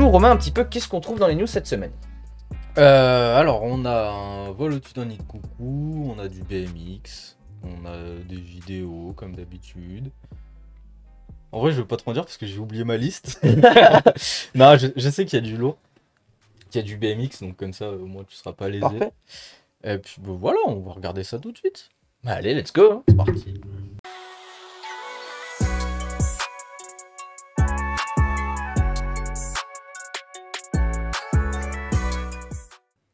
dis-nous, Romain, un petit peu, qu'est-ce qu'on trouve dans les news cette semaine? Alors, on a un vol au-dessus d'un nid de coucou, on a du BMX, on a des vidéos comme d'habitude. En vrai, je veux pas trop en dire parce que j'ai oublié ma liste. Non, je sais qu'il y a du lourd, qu'il y a du BMX, donc comme ça, au moins tu seras pas lésé. Parfait. Et puis bah, voilà, on va regarder ça tout de suite. Bah, allez, let's go, hein. C'est parti.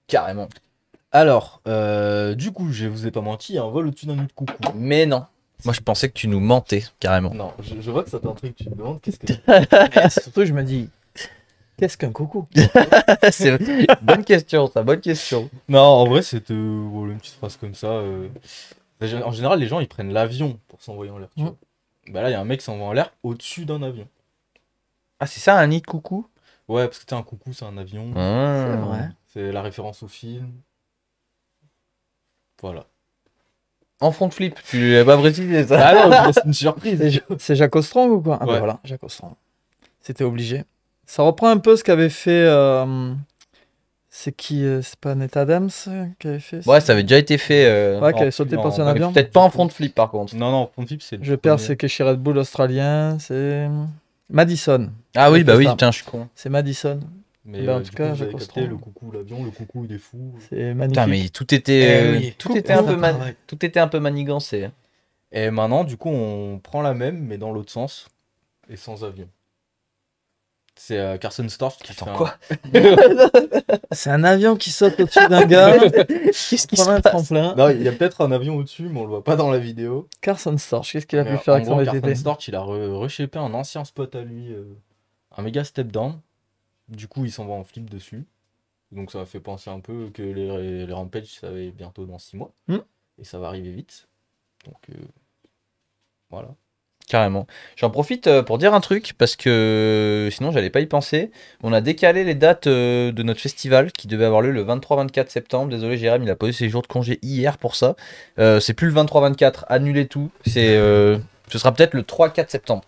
Carrément. Alors, du coup, je vous ai pas menti, un vol au-dessus d'un nid de coucou. Mais non. Moi, je pensais que tu nous mentais, carrément. Non, je vois que ça t'intrigue, tu te demandes qu'est-ce que c'est. Surtout, je me dis, qu'est-ce qu'un coucou? C'est bonne question, ça, bonne question. Non, en vrai, c'est voilà, une petite phrase comme ça. En général, les gens, ils prennent l'avion pour s'envoyer en l'air, tu vois. Bah là, il y a un mec qui s'envoie en l'air au-dessus d'un avion. Ah, c'est ça, un nid de coucou? Ouais, parce que t'as un coucou, c'est un avion. C'est vrai. C'est la référence au film. Voilà. En front flip, tu l'as pas précisé ça. Ah non, c'est une surprise. C'est Jacques Strong ou quoi? Ah bah Ouais. voilà, Jacques Strong. C'était obligé. Ça reprend un peu ce qu'avait fait. C'est qui? C'est pas Ned Adams qui avait fait Ouais, ça avait déjà été fait. Ouais, qui en- avait sauté par son en- avion. Peut-être pas en front flip, par contre. Non, non, front flip, c'est le Je perds, premier. c'est que chez Red Bull australien, c'est Madison. Ah oui, Ouais, bah c'est oui, ça. putain, je suis con. C'est Madison. Mais Bah, en du tout cas, coup, vous avez Jacques capté, Strong. le coucou, l'avion, le coucou, il est fou. C'est magnifique. Putain, mais tout était, Eh oui, tout tout était un est peu un travail. tout était un peu manigancé. Et maintenant, du coup, on prend la même, mais dans l'autre sens, et sans avion. C'est Carson Storch qui Attends, fait quoi? C'est un avion qui saute au-dessus d'un gars. Qu'est-ce qui Prend un se passe? tremplin. Non, il y a peut-être un avion au-dessus, mais on le voit pas dans la vidéo. Carson Storch, qu'est-ce qu'il a pu Mais faire en avec son gros, VTT? Carson Storch, il a reshapé un ancien spot à lui, un méga step down. Du coup, il s'en va en flip dessus. Donc ça m'a fait penser un peu que les Rampage, ça va être bientôt dans 6 mois. Hmm. Et ça va arriver vite. Donc voilà. Carrément. J'en profite pour dire un truc, parce que sinon j'allais pas y penser. On a décalé les dates de notre festival qui devait avoir lieu le 23-24 septembre. Désolé, Jérém, il a posé ses jours de congé hier pour ça. C'est plus le 23-24, annulez tout. Ce sera peut-être le 3-4 septembre.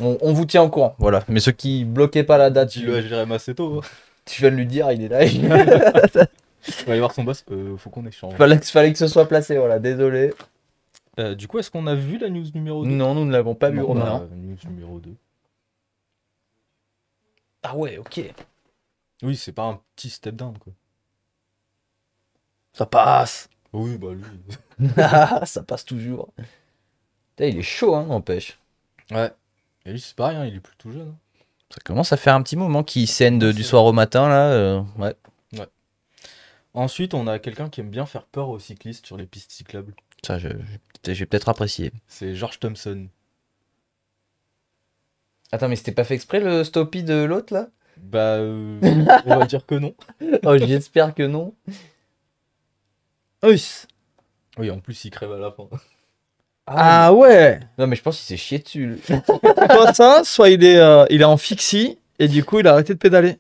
On vous tient au courant, voilà. Mais ceux qui bloquaient pas la date, Dis-le à Jérém assez tôt. tu viens de lui dire, il est là. Il va aller voir son boss. Faut qu'on échange. fallait que ce soit placé, voilà, désolé. Du coup, est-ce qu'on a vu la news numéro 2? Non, nous ne l'avons pas vu, Non, Romain. bah, news numéro 2. Ah ouais, ok. Oui, c'est pas un petit step down, quoi. Ça passe. Oui, bah lui. Ça passe toujours. Putain, il est chaud, hein, n'empêche. Ouais. Et lui, c'est pas rien, il est plutôt jeune. Hein. Ça commence à faire un petit moment qu'il scène Ouais, du c'est soir au matin, là. Ouais. Ensuite, on a quelqu'un qui aime bien faire peur aux cyclistes sur les pistes cyclables. Ça, j'ai peut-être apprécié. C'est George Thompson. Attends, mais c'était pas fait exprès le stoppie de l'autre, là? Bah, on va dire que non. Oh, j'espère que non. Oui. Oui, en plus, il crève à la fin. Ah ouais. Non, mais je pense qu'il s'est chié dessus. lui. Soit ça, soit il est en fixie et du coup il a arrêté de pédaler.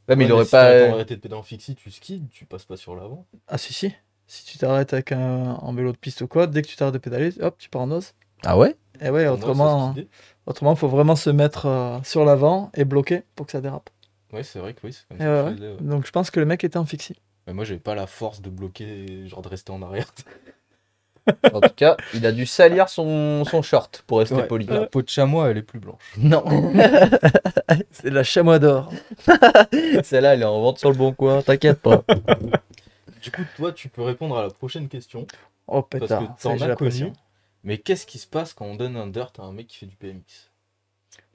Ouais, mais il Ouais, aurait si t'as le temps pas. d'arrêter de pédaler en fixie, tu skis, tu passes pas sur l'avant. Ah si si. Si tu t'arrêtes avec en vélo de piste ou quoi, dès que tu t'arrêtes de pédaler, hop, tu pars en os. Ah ouais? Et ouais, Pour moi, autrement, c'est cette idée. autrement, faut vraiment se mettre sur l'avant et bloquer pour que ça dérape. Ouais, c'est vrai que oui, c'est comme Et ça que ouais, je faisais, ouais. Donc je pense que le mec était en fixie. Mais moi, j'avais pas la force de bloquer, genre de rester en arrière. En tout cas, il a dû salir son short pour rester Ouais. poli. La peau de chamois, elle est plus blanche. Non. C'est la chamois d'or. Celle-là, elle est en vente sur le bon coin, t'inquiète pas. Du coup, toi, tu peux répondre à la prochaine question. Oh Parce pétard, que ça y est, t'en j'ai as la connu. pression. Mais qu'est-ce qui se passe quand on donne un dirt à un mec qui fait du BMX?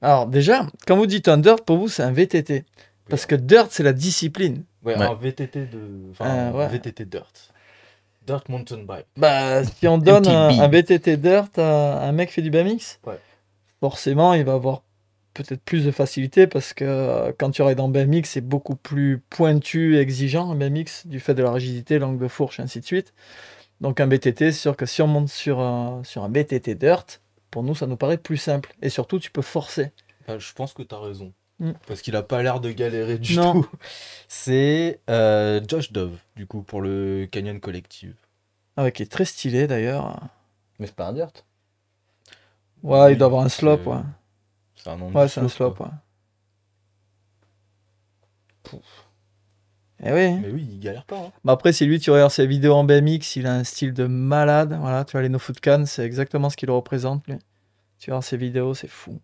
Alors déjà, quand vous dites un dirt, pour vous c'est un VTT. Parce que dirt c'est la discipline. Ouais, Ouais. un VTT de. Enfin, un ouais. VTT dirt. Dirt mountain bike. Bah, si on donne MTB. un VTT dirt à un mec qui fait du BMX, Ouais. forcément, il va avoir peut-être plus de facilité parce que quand tu rides en BMX, c'est beaucoup plus pointu et exigeant, un BMX, du fait de la rigidité, l'angle de fourche, ainsi de suite. Donc un VTT, c'est sûr que si on monte sur un VTT dirt, pour nous, ça nous paraît plus simple. Et surtout, tu peux forcer. Bah, je pense que t'as raison. Mm. Parce qu'il a pas l'air de galérer du Non. tout. C'est Josh Dove, du coup, pour le Canyon Collective. Ah ouais, qui est très stylé d'ailleurs. Mais c'est pas un dirt. Ouais, Oui, il doit avoir un slope, c'est- ouais. C'est un nom Ouais, de c'est un slope, quoi. ouais. Eh oui. Mais oui, il galère pas. Hein. Mais après, si lui, tu regardes ses vidéos en BMX, il a un style de malade. Voilà, tu vois, les No Foot Can, c'est exactement ce qu'il représente, lui. Tu regardes ses vidéos, c'est fou.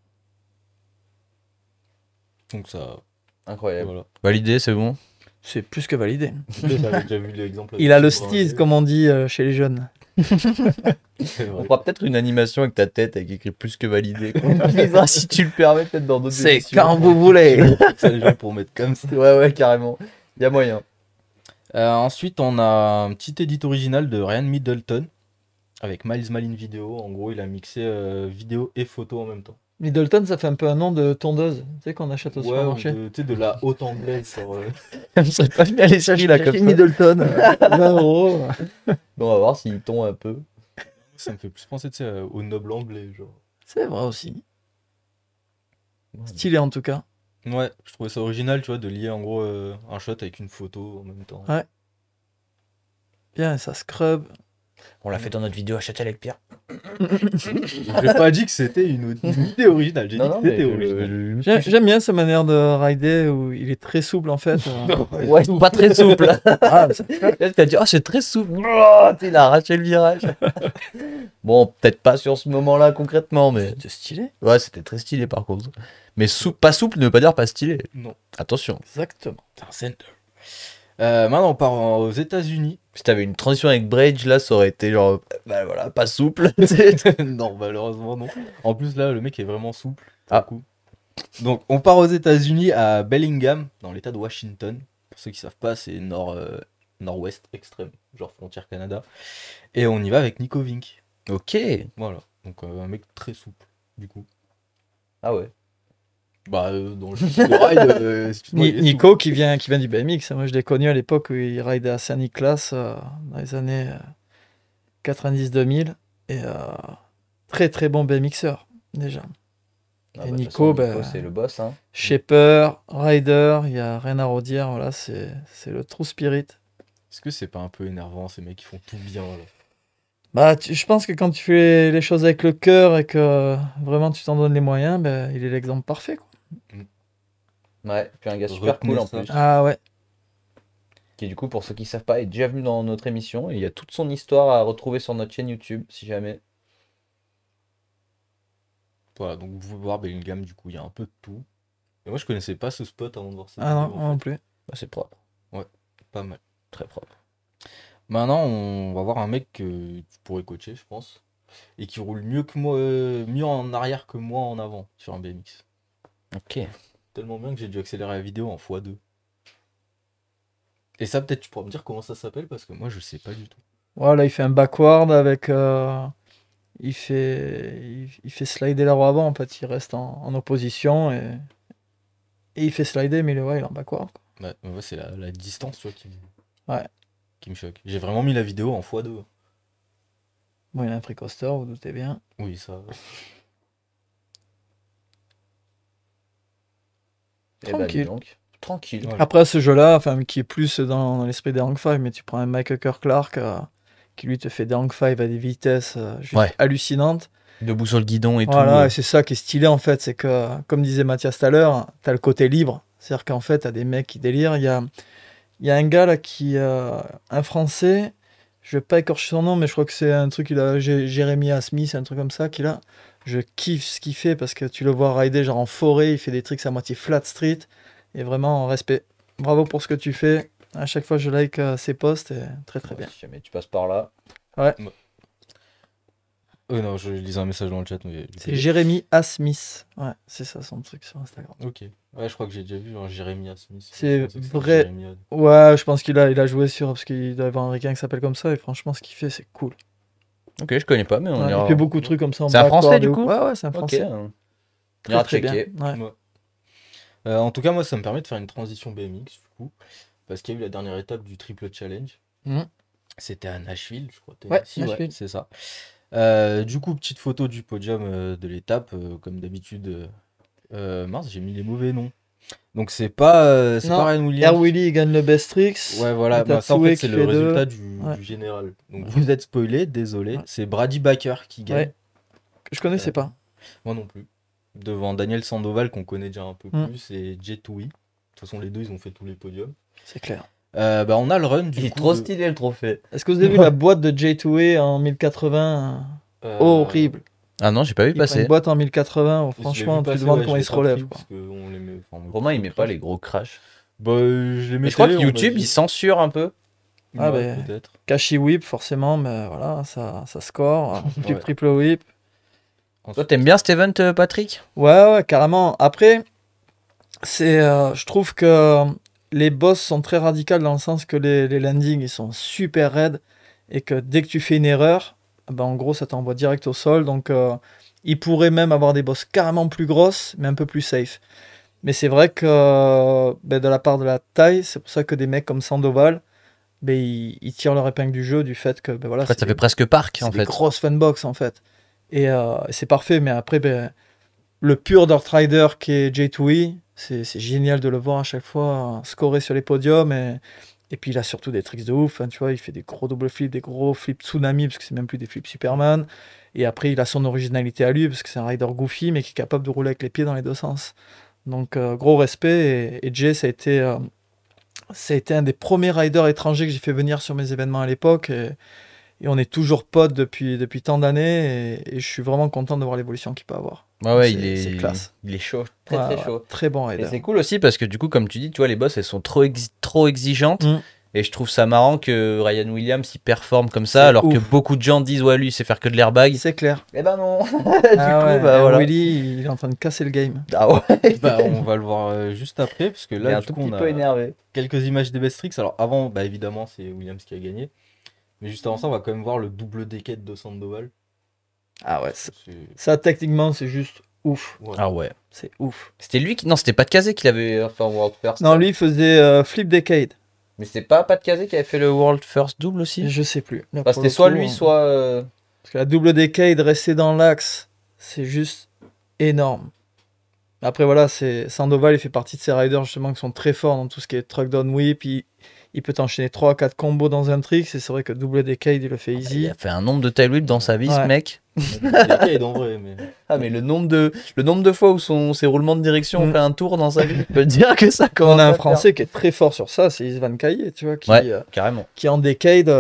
Donc ça. Incroyable. Voilà. Validé, c'est bon. C'est plus que validé. J'avais déjà vu l'exemple. Il a le style, comme on dit chez les jeunes. On fera peut-être une animation avec ta tête avec écrit plus que validé. On utilisera, si tu le permets, peut-être dans d'autres C'est émissions. quand vous voulez. Ça, les gens pour mettre comme ça. Ouais, carrément. Il y a moyen. Ensuite, on a un petit edit original de Ryan Middleton avec Miles Malin Vidéo. En gros, il a mixé vidéo et photo en même temps. Middleton, ça fait un peu un nom de tondeuse. Tu sais qu'on achète au supermarché. Tu sais, de la haute anglaise. Sur, Ça serait pas venu à l'esprit là comme ça. Middleton, 20 euros. Bon, on va voir s'il tombe un peu. Ça me fait plus penser tu sais, au noble anglais. Genre. C'est vrai aussi. Stylé en tout cas. Ouais, je trouvais ça original, tu vois, de lier en gros un shot avec une photo en même temps. Ouais. Bien, ça scrub. On l'a fait dans notre vidéo à Châtel avec Pierre. J'ai pas dit que c'était une idée originale, j'ai dit que c'était original. J'aime bien sa manière de rider où il est très souple en fait. Ouais, pas très souple. Ah, ça- T'as dit, oh, c'est très souple. Oh, il a arraché le virage. Bon, peut-être pas sur ce moment-là concrètement, mais. C'était stylé. Ouais, c'était très stylé par contre. Mais pas souple ne veut pas dire pas stylé. Non. Attention. Exactement. C'est un center. Maintenant, on part aux États-Unis. Si t'avais une transition avec Brage, là, ça aurait été genre. Bah voilà, pas souple. Non, malheureusement, non. En plus, là, le mec est vraiment souple. Ah. Coup. Donc, on part aux États-Unis à Bellingham, dans l'état de Washington. Pour ceux qui savent pas, c'est nord-ouest extrême, genre frontière Canada. Et on y va avec Nico Vink. Ok. Voilà. Donc, un mec très souple, du coup. Ah ouais. Bah, dans le style de ride, excuse-moi, il est Nico qui vient du BMX. Moi, je l'ai connu à l'époque où il ridait à Saint-Nicolas dans les années 90-2000. Et très très bon BMXeur déjà. Ah Et bah, de toute Nico, façon, bah, c'est le boss, hein. Shaper, rider, il n'y a rien à redire. Voilà, c'est le true spirit. Est-ce que c'est pas un peu énervant, ces mecs qui font tout bien, là? Bah, je pense que quand tu fais les choses avec le cœur et que vraiment tu t'en donnes les moyens, bah, il est l'exemple parfait, quoi. Ouais, puis un gars super Retenez cool en ça. plus. Ah ouais. Qui, du coup, pour ceux qui savent pas, est déjà venu dans notre émission. Et il y a toute son histoire à retrouver sur notre chaîne YouTube, si jamais. Voilà, donc vous pouvez voir Bellingham, du coup, il y a un peu de tout. Et moi, je connaissais pas ce spot avant de voir ça. Ah non, moi non plus. Bah, c'est propre, Pas mal. très propre. Maintenant, on va voir un mec que tu pourrais coacher, je pense. Et qui roule mieux que moi, mieux en arrière que moi en avant sur un BMX. Ok. Tellement bien que j'ai dû accélérer la vidéo en x2. Et ça, peut-être tu pourras me dire comment ça s'appelle parce que moi, je sais pas du tout. Voilà, il fait un backward avec. Il fait slider la roue avant. En fait, il reste en opposition et il fait slider, mais ouais, il est en backward, quoi. Ouais, mais ouais, c'est la distance, tu vois, Ouais. qui me choque. J'ai vraiment mis la vidéo en x2. Bon, il a un free coaster, vous doutez bien. Oui, ça. Eh bah, dis Tranquille. donc. Tranquille. Ouais. Après, ce jeu-là, enfin, qui est plus dans l'esprit des Hang 5, mais tu prends un Michael Clark qui lui te fait des Hang 5 à des vitesses juste Ouais. hallucinantes. Debout sur le guidon et Voilà, tout. et c'est ça qui est stylé en fait, c'est que, comme disait Mathias tout à l'heure, t'as le côté libre. C'est-à-dire qu'en fait, t'as des mecs qui délirent. Il y a un gars là un Français, je vais pas écorcher son nom, mais je crois que c'est un truc, Jérémy Smith, un truc comme ça, qu'il a. Je kiffe ce qu'il fait parce que tu le vois rider genre en forêt, il fait des tricks à moitié flat street, et vraiment en respect. Bravo pour ce que tu fais. À chaque fois, je like ses posts, et très très bien. Si jamais tu passes par là. Non, je lisais un message dans le chat, mais. C'est Jérémy A. Smith. Ouais, c'est ça son truc sur Instagram. Ok. Ouais, je crois que j'ai déjà vu genre, Jérémy Smith. C'est Je pensais que c'était vrai. Jérémy. Ouais, je pense qu'il a joué sur, parce qu'il doit y avoir un requin qui s'appelle comme ça, et franchement, ce qu'il fait, c'est cool. Ok, je connais pas, mais on Ouais, ira. il fait beaucoup de trucs comme ça. En C'est un backward Français, et du tout. coup Ouais, c'est un Ok. Français. On Très, ira très bien. checker. Ouais. Ouais. En tout cas, moi, ça me permet de faire une transition BMX, du coup. Parce qu'il y a eu la dernière étape du triple challenge. Mhm. C'était à Nashville, je crois. Ouais, Si, Nashville. c'est ça. Du coup, petite photo du podium de l'étape, comme d'habitude. Mince, j'ai mis les mauvais noms. Donc c'est pas Non, Ryan Williams. Air Willy gagne le best tricks. Ouais, voilà, Et t'as bah, ça en fait Tsoué c'est qui le fait deux. résultat du Ouais. général. Donc vous êtes spoilé, désolé. Ouais. C'est Brady Baker qui gagne. Ouais. Que je connaissais pas. Moi non plus. Devant Daniel Sandoval qu'on connaît déjà un peu Mm. plus et Jet Tui. De toute toute façon, les deux, ils ont fait tous les podiums. C'est clair. On a le run du Il est coup. trop stylé le trophée. Est-ce que vous avez vu la boîte de J2A en 1080 horrible. Ah non, j'ai pas vu Il prend passer. une boîte en 1080, Je l'ai franchement, vu tu te passer, demandes ouais, comment je il l'ai se pas relève. pris Quoi. parce que on les met- enfin, Romain, il met pas les gros crashs. Je les Mais je crois que mettais, on m'a YouTube, dit. il censure un peu. Ah, Ouais, ben, peut-être. Kashi whip, forcément, mais voilà, ça score. Ouais. Triple whip. Toi, t'aimes bien cet event, Patrick? Ouais, carrément. Après, je trouve que les boss sont très radicales dans le sens que les landings, ils sont super raides et que dès que tu fais une erreur, ben, en gros, ça t'envoie direct au sol. Donc, ils pourraient même avoir des boss carrément plus grosses, mais un peu plus safe. Mais c'est vrai que de la part de la taille, c'est pour ça que des mecs comme Sandoval, ils tirent leur épingle du jeu du fait que voilà, En fait, c'est ça fait presque parc, c'est en des fait. grosses fanbox en fait. Et c'est parfait, mais après, le pur Dirt Rider qui est J2E, c'est génial de le voir à chaque fois scorer sur les podiums. Et puis il a surtout des tricks de ouf. Hein, tu vois, il fait des gros double flips, des gros flips tsunami, parce que c'est même plus des flips Superman. Et après, il a son originalité à lui, parce que c'est un rider goofy, mais qui est capable de rouler avec les pieds dans les deux sens. Donc, gros respect. Et Jay, ça a été un des premiers riders étrangers que j'ai fait venir sur mes événements à l'époque. Et on est toujours potes depuis tant d'années. Et je suis vraiment content de voir l'évolution qu'il peut avoir. Ouais, C'est classe. il est chaud, très Ouais, très ouais, chaud. très bon Et rider. c'est cool aussi parce que du coup, comme tu dis, tu vois, les boss, elles sont trop exigeantes. Mm. Et je trouve ça marrant que Ryan Williams, il performe comme ça, C'est alors que ouf. beaucoup de gens disent, ouais, lui, il sait faire que de l'airbag. C'est clair. Eh ben non. Willy, il est en train de casser le game. Ah ouais. On va le voir juste après, parce que Il est là, un du tout coup, petit on peu a énervé. quelques images des best tricks. Alors, avant, évidemment, c'est Williams qui a gagné. Mais juste avant ça, on va quand même voir le double decade de Sandoval. Ah ouais, C'est- ça techniquement, c'est juste ouf. ouais. Ah ouais. C'est ouf. C'était lui qui. Non, c'était pas de Kazé qui l'avait fait en World First. Non, lui, il faisait Flip Decade. Mais c'était pas de Kazé qui avait fait le World First double aussi. Je sais plus. Là, Bah, pour c'était le soit coup, lui, soit. Parce que la double Decade, rester dans l'axe, c'est juste énorme. Après, voilà, Sandoval, il fait partie de ces riders justement qui sont très forts dans tout ce qui est truck down whip. Il peut t'enchaîner 3-4 combos dans un trick. C'est vrai que double Decade, il le fait Il easy. a fait un nombre de tail whip dans sa vie, ce Ouais. mec. Decade en vrai, mais. Ah, mais le nombre de fois où ses roulements de direction ont Mm. fait un tour dans sa vie, je peux te dire que ça commence On a à un faire. Français qui est très fort sur ça, c'est Isvan Caillé, tu vois, Ouais, carrément. qui en Decade,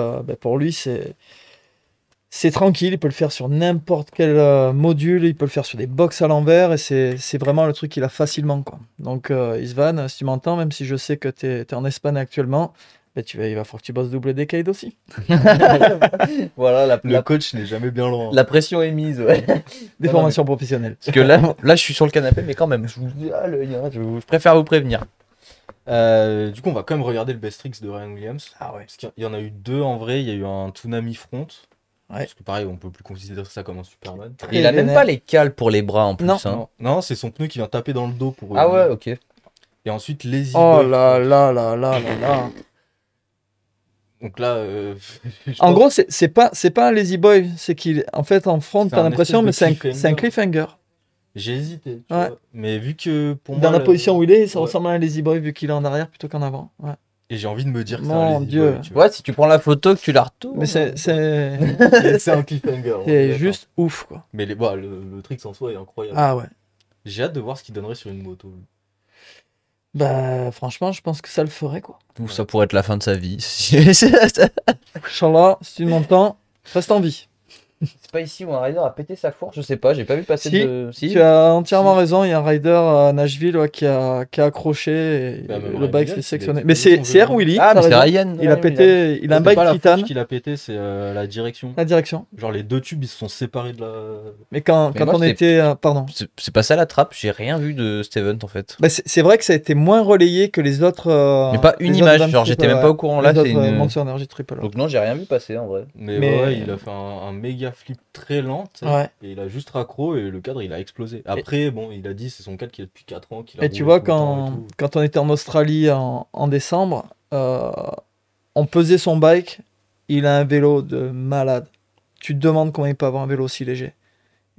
pour lui, c'est tranquille, il peut le faire sur n'importe quel module, il peut le faire sur des box à l'envers, et c'est vraiment le truc qu'il a facilement, quoi. Donc, Isvan, si tu m'entends, même si je sais que tu es en Espagne actuellement, il va falloir que tu bosses double Decade aussi. Voilà, Le coach n'est jamais bien loin. la pression est mise, ouais. Des Non, formations professionnelles. Parce que là, je suis sur le canapé, mais quand même, je vous dis, je préfère vous prévenir. Du coup, on va quand même regarder le best tricks de Ryan Williams. Ah ouais. Parce qu'il y en a eu deux en vrai. Il y a eu un Tsunami Front. Ouais. Parce que pareil, on peut plus considérer ça comme un Superman. Et il a même vénère. pas les cales pour les bras en plus. Non. Hein. Non, c'est son pneu qui vient taper dans le dos pour. Ah ouais, ok. Et ensuite, Lazy Oh Boy là Front. là là là là là. Donc là, je En pense- gros, c'est pas un lazy boy, c'est qu'il, en fait, en front, C'est t'as un l'impression, mais espèce de c'est un cliffhanger. j'ai hésité. Tu Ouais. vois. Mais vu que pour Dans moi. la position où il est, ça Ouais. ressemble à un lazy boy vu qu'il est en arrière plutôt qu'en avant. Ouais. Et j'ai envie de me dire que c'est Mon un Lazy Dieu. Boy. Tu vois. Ouais, si tu prends la photo, que tu la retournes. Mais c'est C'est un cliffhanger. c'est d'accord. juste ouf, quoi. Mais le trick en soi est incroyable. Ah ouais. J'ai hâte de voir ce qu'il donnerait sur une moto. Bah, franchement, je pense que ça le ferait, quoi. Ou ça pourrait être la fin de sa vie. Inch'Allah, si tu m'entends, reste en vie. C'est pas ici où un rider a pété sa fourche, je sais pas, j'ai pas vu passer Si, de. Si. Tu as entièrement raison, il y a un rider à Nashville ouais, qui a accroché et Bah, même le Ryan bike Williams, s'est il a sectionné. explosé Mais c'est son Air vélo. Willy, Ah, t'as mais c'est raison. Ryan. Il a pété, il a un C'est bike pas la titane, fourche qu'il a pété, c'est la direction. la direction. Genre les deux tubes ils se sont séparés de la. Mais quand Mais moi, on c'était- était. Pardon. C'est pas ça la trappe, j'ai rien vu de cet event en fait. Bah, c'est vrai que ça a été moins relayé que les autres. Mais pas une les image, autres genre Van j'étais Triple, même pas au courant là, les c'est autres, une. Monster Energy Triple. Donc non, j'ai rien vu passer en vrai. Mais, Mais- ouais, il a fait un méga flip très lent. tu sais, Ouais. Et il a juste raccro et le cadre il a explosé. Après, bon, il a dit c'est son cadre qui est depuis 4 ans. Qu'il a Et tu roulé vois, tout le temps et tout. quand on était en Australie en décembre, on pesait son bike, il a un vélo de malade. Tu te demandes comment il peut avoir un vélo aussi léger.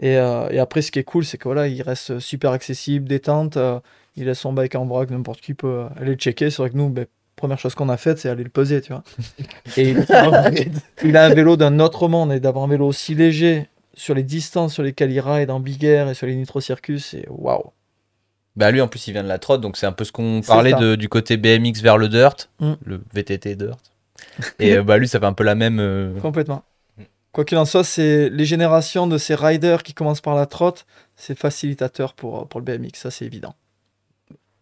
Et après, ce qui est cool, c'est que voilà, il reste super accessible, détente. Il laisse son bike en vrac, n'importe qui peut aller le checker. C'est vrai que nous, première chose qu'on a faite, c'est aller le peser, tu vois. Et il a un vélo d'un autre monde, et d'avoir un vélo aussi léger sur les distances sur lesquelles il ride en Big Air et sur les Nitro Circus, c'est waouh. Bah lui en plus il vient de la trotte, donc c'est un peu ce qu'on C'est parlait ça. du côté BMX vers le dirt, Mm. le VTT dirt. Et bah lui ça fait un peu la même. Complètement. Mm. Quoi qu'il en soit, c'est les générations de ces riders qui commencent par la trotte, c'est facilitateur pour le BMX, ça c'est évident.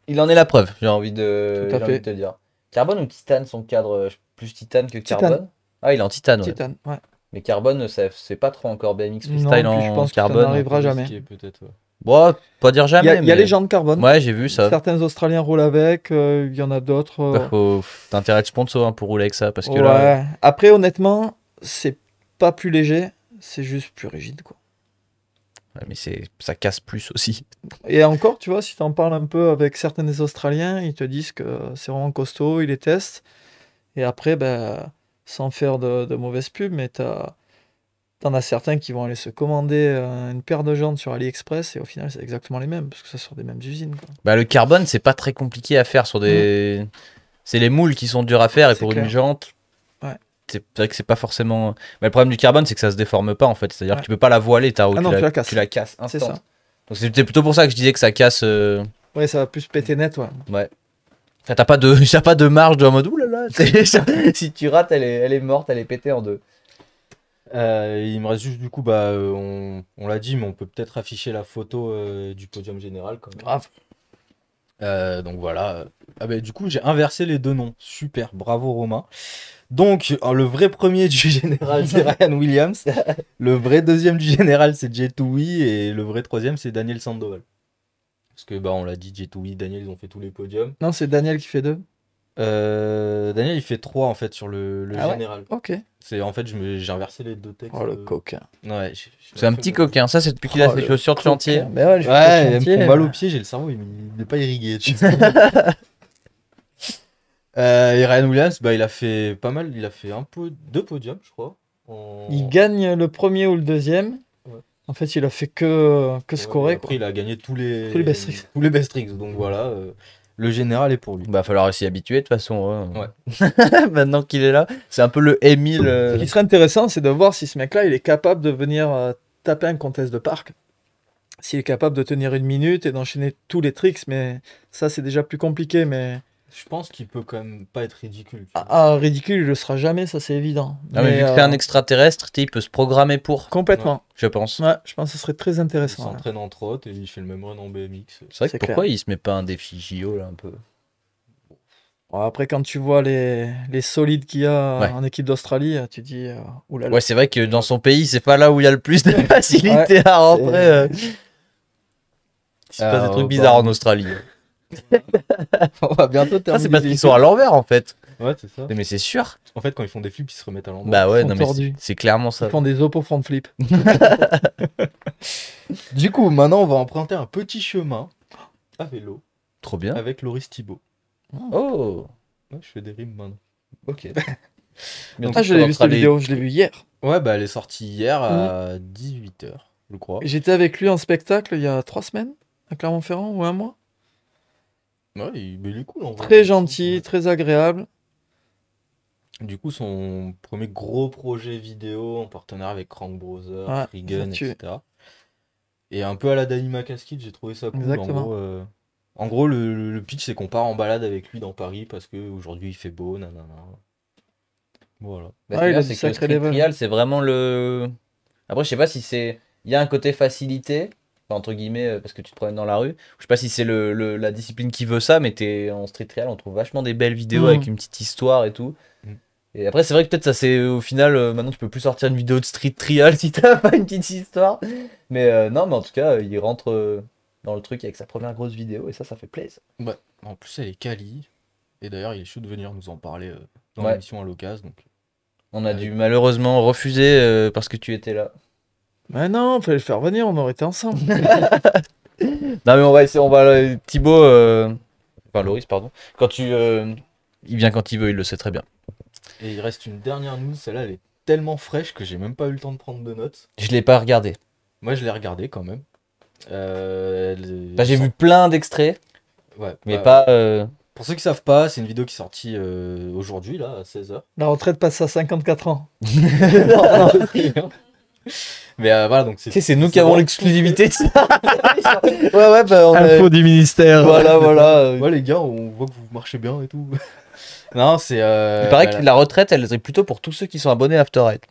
Il en est la preuve, j'ai Tout à envie de fait. te dire. Carbone ou titane son cadre plus titane que Titane. carbone. Ah il est en titane ouais. Titane, ouais. Mais carbone c'est pas trop encore BMX freestyle Non, puis je en pense que ça carbone. n'arrivera jamais. Risqué, peut-être. Ouais. Bon, pas dire Il y a, jamais. il y a mais- les gens de carbone. Ouais j'ai vu ça. Certains Australiens roulent avec, il y en a d'autres. Bah, t'as intérêt de sponsor hein, pour rouler avec ça parce que Ouais. là. Après, honnêtement, c'est pas plus léger, c'est juste plus rigide, quoi. Ouais, mais ça casse plus aussi. Et encore, tu vois, si tu en parles un peu avec certains des Australiens, ils te disent que c'est vraiment costaud, ils les testent. Et après, ben, sans faire de mauvaise pub, mais t'en as certains qui vont aller se commander une paire de jantes sur AliExpress et au final, c'est exactement les mêmes, parce que ça sort des mêmes usines, quoi. Bah le carbone c'est pas très compliqué à faire sur des. C'est les moules qui sont durs à faire et C'est pour clair. une jante. Ouais. C'est vrai que c'est pas forcément. Mais le problème du carbone c'est que ça se déforme pas en fait. C'est-à-dire Ouais. que tu peux pas la voiler ta roue. Ah non, tu la casses. instant. C'est ça. Donc c'était plutôt pour ça que je disais que ça casse. Ouais, ça va plus péter net, ouais. Ouais. Enfin, t'as pas de marge de en mode oulala. Si tu rates, elle est morte, elle est pétée en deux. Il me reste juste du coup, bah, on l'a dit, mais on peut peut-être afficher la photo du podium général quand même. Grave. Donc voilà. Ah bah, du coup, j'ai inversé les deux noms. Super, bravo Romain. Donc, le vrai premier du général, c'est Ryan Williams. Le vrai deuxième du général, c'est J2E. Et le vrai troisième, c'est Daniel Sandoval. Parce que, bah, on l'a dit, J2E, Daniel, ils ont fait tous les podiums. Non, c'est Daniel qui fait 2. Daniel, il fait 3 en fait sur le Ah ouais général. Ok. C'est en fait, j'ai inversé les deux textes. Oh, le coquin. Ouais, C'est un petit coquin. Ça, c'est depuis qu'il a ses chaussures de chantier. Mais ouais, je fais Ouais, le elles me chantier. font mal aux pieds, j'ai le cerveau, il n'est pas irrigué. Tu sais. Et Ryan Williams, bah, il a fait pas mal, il a fait deux podiums, je crois. Il gagne le premier ou le deuxième. Ouais. En fait, il a fait que Ouais, scorer, après, quoi. il a gagné tous les best tricks. tous les best tricks. Donc voilà, le général est pour lui. Bah, falloir s'y habituer de toute façon. Ouais. Maintenant qu'il est là, c'est un peu le Emile. Ce qui serait intéressant, c'est de voir si ce mec-là, il est capable de venir taper un contest de parc. S'il est capable de tenir une minute et d'enchaîner tous les tricks, mais ça, c'est déjà plus compliqué. Mais Je pense qu'il peut quand même pas être ridicule. tu vois. ridicule, il le sera jamais, ça, c'est évident. Ah, mais vu que c'est un euh, extraterrestre, tu sais, il peut se programmer pour, complètement. je pense. Ouais, je pense que ce serait très Il intéressant. ouais. s'entraîne en trotte et il fait le même run en BMX. C'est vrai C'est que pourquoi il se met pas un défi JO là un peu. Bon, après, quand tu vois les solides qu'il y a Ouais. en équipe d'Australie, tu dis, oulala. Ouais, c'est vrai que dans son pays, c'est pas là où il y a le plus de facilité à rentrer. Il se passe des trucs bizarres en Australie. On va bientôt Ça, terminer. c'est parce qu'ils sont à l'envers en fait. Ouais, c'est ça. Mais c'est sûr. En fait, quand ils font des flips, ils se remettent à l'endroit. Bah ouais, sont non mais tordus. c'est clairement ça. Ils font des op au front flip. Du coup, maintenant, on va emprunter un petit chemin à vélo Trop bien. avec Loris Thibault. Oh. Ouais, je fais des rimes maintenant. Ok. Ah, je l'ai vu cette vidéo, je l'ai vu hier. Ouais, bah, elle est sortie hier à 18h, je crois. J'étais avec lui en spectacle il y a 3 semaines, à Clermont-Ferrand, ou un mois. Ouais, mais il est cool en vrai. Très gentil, très agréable. Du coup, son premier gros projet vidéo en partenariat avec Crank Brother, Ouais, Freegun, ça tue. etc. Et un peu à la Danny McCaskey, j'ai trouvé ça cool. Exactement. En gros, le pitch, c'est qu'on part en balade avec lui dans Paris parce qu'aujourd'hui il fait beau, nanana. Voilà. Bah, Ouais, il a c'est du que sacré le street level. trial, c'est vraiment le. Après, je sais pas si c'est. Il y a un côté facilité, enfin, entre guillemets, parce que tu te promènes dans la rue. Je sais pas si c'est la discipline qui veut ça, mais t'es en street trial, on trouve vachement des belles vidéos Mm. avec une petite histoire et tout. Mm. Et après, c'est vrai que peut-être ça c'est au final, maintenant tu peux plus sortir une vidéo de street trial si t'as pas une petite histoire. Mais non, mais en tout cas, il rentre dans le truc avec sa première grosse vidéo et ça fait plaisir. Ouais. En plus, elle est quali. Et d'ailleurs, il est chaud de venir nous en parler dans Ouais. l'émission à l'occasion. Donc... On a Ouais. dû malheureusement refuser parce que tu étais là. Mais non, fallait le faire venir, on aurait été ensemble. Non mais on va essayer, Thibaut, enfin Loris pardon, quand il vient quand il veut, il le sait très bien. Et il reste une dernière news, celle-là, elle est tellement fraîche que j'ai même pas eu le temps de prendre de notes. Je l'ai pas regardé. Moi, je l'ai regardé quand même. Bah, j'ai vu plein d'extraits, Ouais, mais bah, pas. Pour ceux qui savent pas, c'est une vidéo qui est sortie aujourd'hui, là, à 16h. La retraite passe à 54 ans. Mais voilà, donc Tu sais, c'est nous qui avons l'exclusivité de ça. Ouais, bah on Info du ministère. Voilà. Ouais, les gars, on voit que vous marchez bien et tout. Non, c'est. Il paraît que la retraite, elle serait plutôt pour tous ceux qui sont abonnés à After Eight.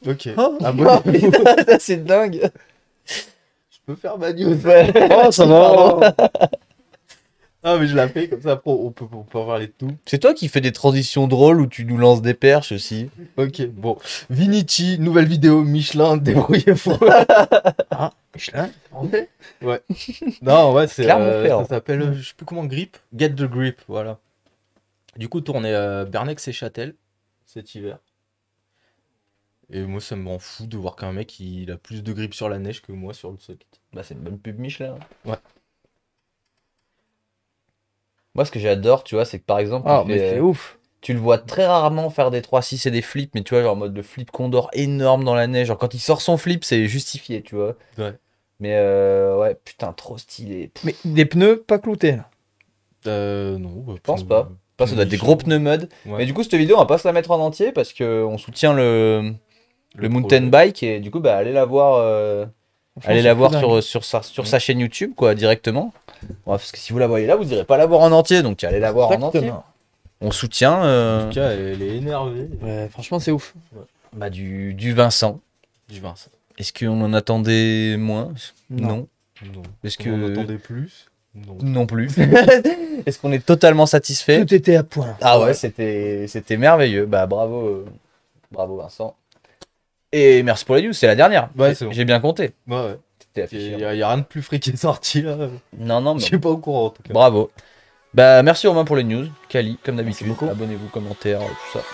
Ok. Oh, Abonnez-vous. putain, c'est dingue. Je peux faire ma news. Oh, ça va. Ah, mais je la fais comme ça, après, on peut parler de tout. C'est toi qui fais des transitions drôles où tu nous lances des perches aussi. Ok, bon. Vinici, nouvelle vidéo Michelin, débrouillez-vous. Ah, Michelin. Ouais. Non, ouais, c'est. Clairement fait, hein. Ça s'appelle, je sais plus comment, Grip. Get the Grip, voilà. Du coup, tourné Bernex et Châtel cet hiver. Et moi, ça me rend fou de voir qu'un mec il a plus de grip sur la neige que moi sur le socket. Bah, c'est une bonne pub Michelin. Ouais. Moi, ce que j'adore, tu vois, c'est que par exemple, Ah, il mais fait, c'est ouf. tu le vois très rarement faire des 3-6 et des flips, mais tu vois, genre en mode de flip Condor énorme dans la neige. Genre quand il sort son flip, c'est justifié, tu vois. Ouais. Mais ouais, putain, trop stylé. Mais des pneus pas cloutés, là. Non, bah, Je pense pas. Pas, ça doit être des gros pneus mud. Ouais. Mais du coup, cette vidéo, on va pas se la mettre en entier parce qu'on soutient le mountain bike et du coup, bah, allez la voir, allez la voir sur sa chaîne YouTube, quoi, directement. Ouais, parce que si vous la voyez là, vous irez pas la voir en entier, donc allez la voir en entier. Exactement. On soutient En tout cas, elle est énervée. Ouais, franchement, c'est ouf. bah, du Vincent. Du Vincent. Est-ce qu'on en attendait moins? Non. Non. Est-ce On que. en attendait plus? Non. Non plus. Est-ce qu'on est totalement satisfait? Tout était à point. Ah ouais, c'était merveilleux. Bah bravo, bravo Vincent. Et merci pour la news, c'est la dernière. Ouais, c'est bon. J'ai bien compté. Ouais. C'était affiché. Il y a rien de plus frais qui est sorti là. Non, Je mais suis pas au courant en tout cas. bravo. Bah merci Romain pour les news. Kali, comme d'habitude. beaucoup. Abonnez-vous, commentaires, tout ça.